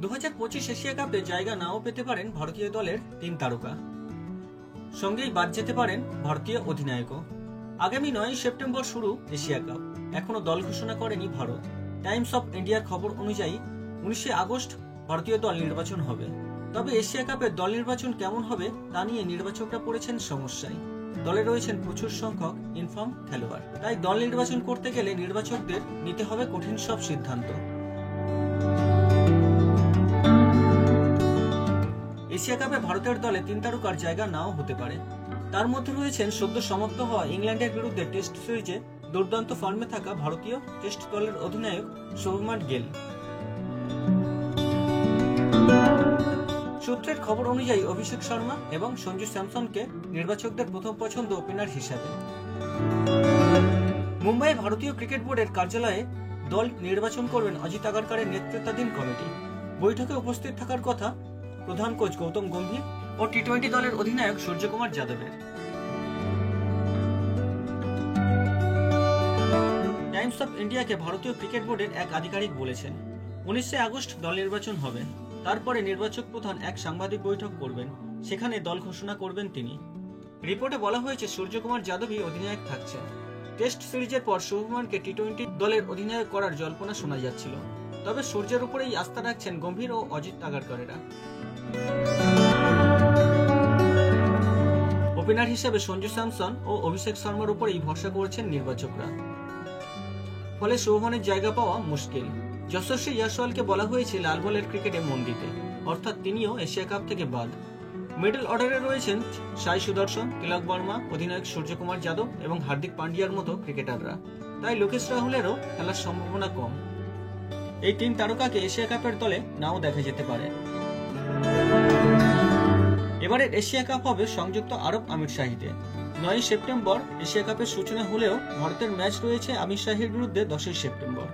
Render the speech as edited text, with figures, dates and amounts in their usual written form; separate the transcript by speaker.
Speaker 1: 2025 Asia কাপে জায়গা নাও পেতে পারেন ভারতীয় দলের 3 তারকা, সঙ্গেই বাদ যেতে পারেন ভারতীয় অধিনায়কও। আগামী 9 সেপ্টেম্বর শুরু এশিয়া কাপ, এখনো দল ঘোষণা করেনি ভারত। টাইমস অফ ইন্ডিয়ার খবর অনুযায়ী 19 আগস্ট ভারতীয় দল নির্বাচন হবে। তবে এশিয়া কাপের দল নির্বাচন কেমন হবে তা নিয়ে নির্বাচকরা পড়েছেন সমস্যায়। দলে রয়েছেন প্রচুর সংখ্যক ইনফর্ম খেলোয়াড়, তাই দল নির্বাচন করতে গেলে নির্বাচকদের নিতে হবে কঠিন সব সিদ্ধান্ত। এশিয়া কাপে ভারতের দলে 3 তারকার জায়গা নাও হতে পারে। তার মধ্যে রয়েছেন সদ্য সমাপ্ত হওয়া ইংল্যান্ডের বিরুদ্ধে টেস্ট সিরিজে দুর্দান্ত ফর্মে থাকা ভারতীয় টেস্ট দলের অধিনায়ক শুভমান গিল। সূত্রের খবর অনুযায়ী অভিষেক শর্মা এবং সঞ্জু স্যামসনকে নির্বাচকদের প্রথম পছন্দ ওপেনার হিসাবে। মুম্বাইয়ে ভারতীয় ক্রিকেট বোর্ডের কার্যালয়ে দল নির্বাচন করবেন অজিত আগারকারের নেতৃত্বাধীন কমিটি। বৈঠকে উপস্থিত থাকার কথা প্রধান কোচ গৌতম গম্ভীর ও টি-20 দলের অধিনায়ক সূর্যকুমার যাদবের। টাইমস অফ ইন্ডিয়াকে ভারতীয় ক্রিকেট বোর্ডের এক আধিকারিক বলেছেন, 19 আগস্ট দল নির্বাচন হবে, তারপরে নির্বাচক প্রধান এক সাংবাদিক বৈঠক করবেন, সেখানে দল ঘোষণা করবেন তিনি। রিপোর্টে বলা হয়েছে সূর্যকুমার যাদবই অধিনায়ক থাকছেন। টেস্ট সিরিজের পর শুভমানকে টি-20 দলের অধিনায়ক করার জল্পনা শোনা যাচ্ছিল, তবে সূর্যের উপরেই আস্থা রাখছেন গম্ভীর ও অজিত আগারকারেরা। ওপেনার হিসেবে সঞ্জু স্যামসন ও অভিষেক শর্মার উপরেই ভরসা করছেন নির্বাচকরা, ফলে শুভমানের জায়গা পাওয়া মুশকিল। যশস্বী জয়সওয়ালকে বলা হয়েছে লাল বলের ক্রিকেটে মন দিতে, অর্থাৎ তিনিও এশিয়া কাপ থেকে বাদ। মিডল অর্ডারে রয়েছেন সাই সুদর্শন, তিলক বর্মা, অধিনায়ক সূর্যকুমার যাদব এবং হার্দিক পান্ডিয়ার মতো ক্রিকেটাররা, তাই লোকেশ রাহুলেরও খেলার সম্ভাবনা কম। এই 3 তারকাকে এশিয়া কাপের দলে নাও দেখা যেতে পারে। এবারের এশিয়া কাপ হবে সংযুক্ত আরব আমিরশাহিতে। 9 সেপ্টেম্বর এশিয়া কাপের সূচনা হলেও ভারতের ম্যাচ রয়েছে আমিরশাহির বিরুদ্ধে 10 সেপ্টেম্বর।